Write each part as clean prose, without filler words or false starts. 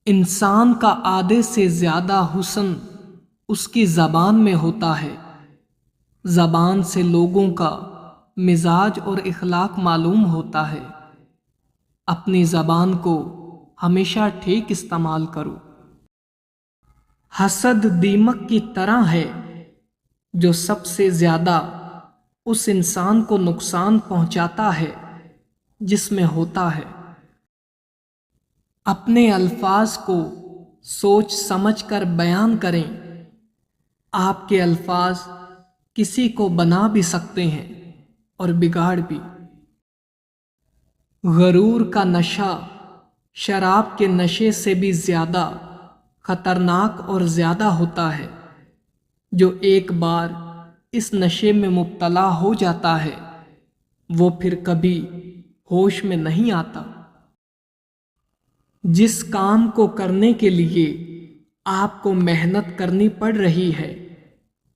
انسان کا آدھے سے زیادہ حسن اس کی زبان میں ہوتا ہے۔ زبان سے لوگوں کا مزاج اور اخلاق معلوم ہوتا ہے۔ اپنی زبان کو ہمیشہ ٹھیک استعمال کرو۔ حسد دیمک کی طرح ہے جو سب سے زیادہ اس انسان کو نقصان پہنچاتا ہے جس میں ہوتا ہے۔ اپنے الفاظ کو سوچ سمجھ کر بیان کریں۔ آپ کے الفاظ کسی کو بنا بھی سکتے ہیں اور بگاڑ بھی۔ غرور کا نشہ شراب کے نشے سے بھی زیادہ خطرناک اور زیادہ ہوتا ہے۔ جو ایک بار اس نشے میں مبتلا ہو جاتا ہے وہ پھر کبھی ہوش میں نہیں آتا۔ جس کام کو کرنے کے لیے آپ کو محنت کرنی پڑ رہی ہے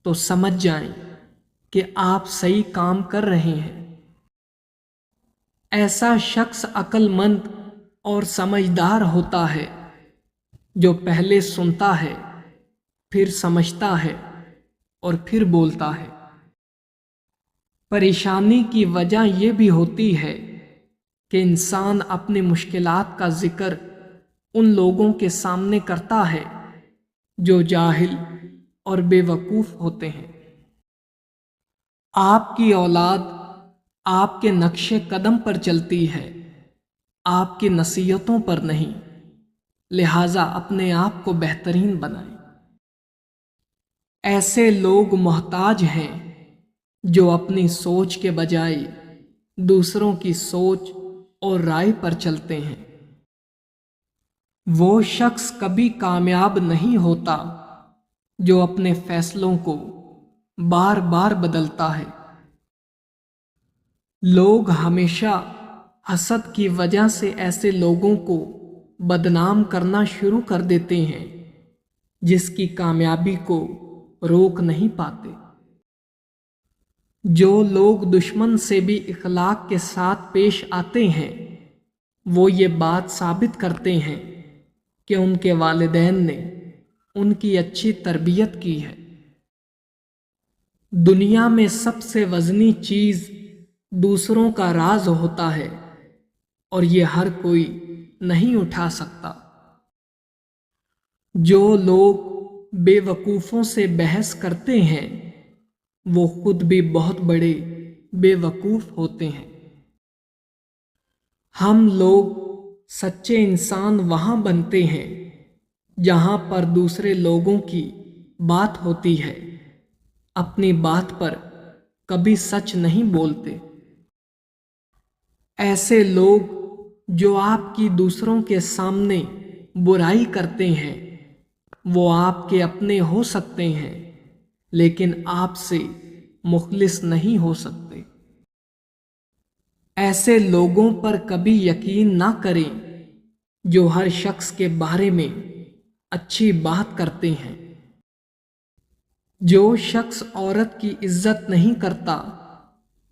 تو سمجھ جائیں کہ آپ صحیح کام کر رہے ہیں۔ ایسا شخص عقل مند اور سمجھدار ہوتا ہے جو پہلے سنتا ہے، پھر سمجھتا ہے اور پھر بولتا ہے۔ پریشانی کی وجہ یہ بھی ہوتی ہے کہ انسان اپنی مشکلات کا ذکر ان لوگوں کے سامنے کرتا ہے جو جاہل اور بے وقوف ہوتے ہیں۔ آپ کی اولاد آپ کے نقش قدم پر چلتی ہے، آپ کی نصیحتوں پر نہیں، لہذا اپنے آپ کو بہترین بنائیں۔ ایسے لوگ محتاج ہیں جو اپنی سوچ کے بجائے دوسروں کی سوچ اور رائے پر چلتے ہیں۔ وہ شخص کبھی کامیاب نہیں ہوتا جو اپنے فیصلوں کو بار بار بدلتا ہے۔ لوگ ہمیشہ حسد کی وجہ سے ایسے لوگوں کو بدنام کرنا شروع کر دیتے ہیں جس کی کامیابی کو روک نہیں پاتے۔ جو لوگ دشمن سے بھی اخلاق کے ساتھ پیش آتے ہیں وہ یہ بات ثابت کرتے ہیں کہ ان کے والدین نے ان کی اچھی تربیت کی ہے۔ دنیا میں سب سے وزنی چیز دوسروں کا راز ہوتا ہے اور یہ ہر کوئی نہیں اٹھا سکتا۔ جو لوگ بے وقوفوں سے بحث کرتے ہیں وہ خود بھی بہت بڑے بے وقوف ہوتے ہیں۔ ہم لوگ سچے انسان وہاں بنتے ہیں جہاں پر دوسرے لوگوں کی بات ہوتی ہے، اپنی بات پر کبھی سچ نہیں بولتے۔ ایسے لوگ جو آپ کی دوسروں کے سامنے برائی کرتے ہیں وہ آپ کے اپنے ہو سکتے ہیں لیکن آپ سے مخلص نہیں ہو سکتے۔ ایسے لوگوں پر کبھی یقین نہ کریں جو ہر شخص کے بارے میں اچھی بات کرتے ہیں۔ جو شخص عورت کی عزت نہیں کرتا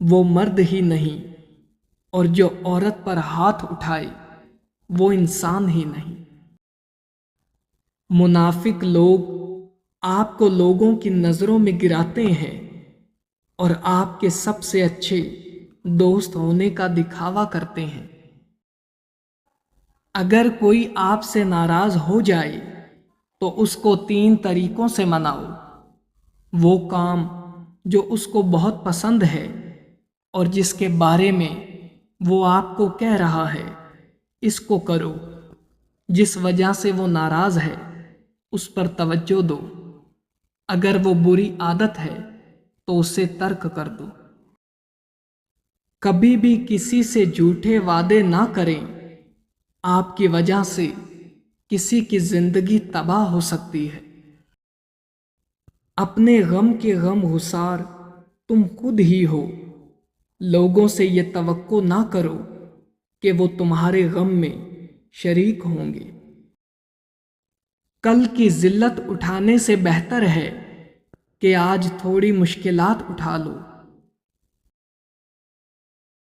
وہ مرد ہی نہیں، اور جو عورت پر ہاتھ اٹھائے وہ انسان ہی نہیں۔ منافق لوگ آپ کو لوگوں کی نظروں میں گراتے ہیں اور آپ کے سب سے اچھے دوست ہونے کا دکھاوا کرتے ہیں۔ اگر کوئی آپ سے ناراض ہو جائے تو اس کو 3 طریقوں سے مناؤ۔ وہ کام جو اس کو بہت پسند ہے اور جس کے بارے میں وہ آپ کو کہہ رہا ہے اس کو کرو۔ جس وجہ سے وہ ناراض ہے اس پر توجہ دو۔ اگر وہ بری عادت ہے تو اسے ترک کر دو۔ کبھی بھی کسی سے جھوٹے وعدے نہ کریں، آپ کی وجہ سے کسی کی زندگی تباہ ہو سکتی ہے۔ اپنے غم کے غم گسار تم خود ہی ہو، لوگوں سے یہ توقع نہ کرو کہ وہ تمہارے غم میں شریک ہوں گے۔ کل کی ذلت اٹھانے سے بہتر ہے کہ آج تھوڑی مشکلات اٹھا لو۔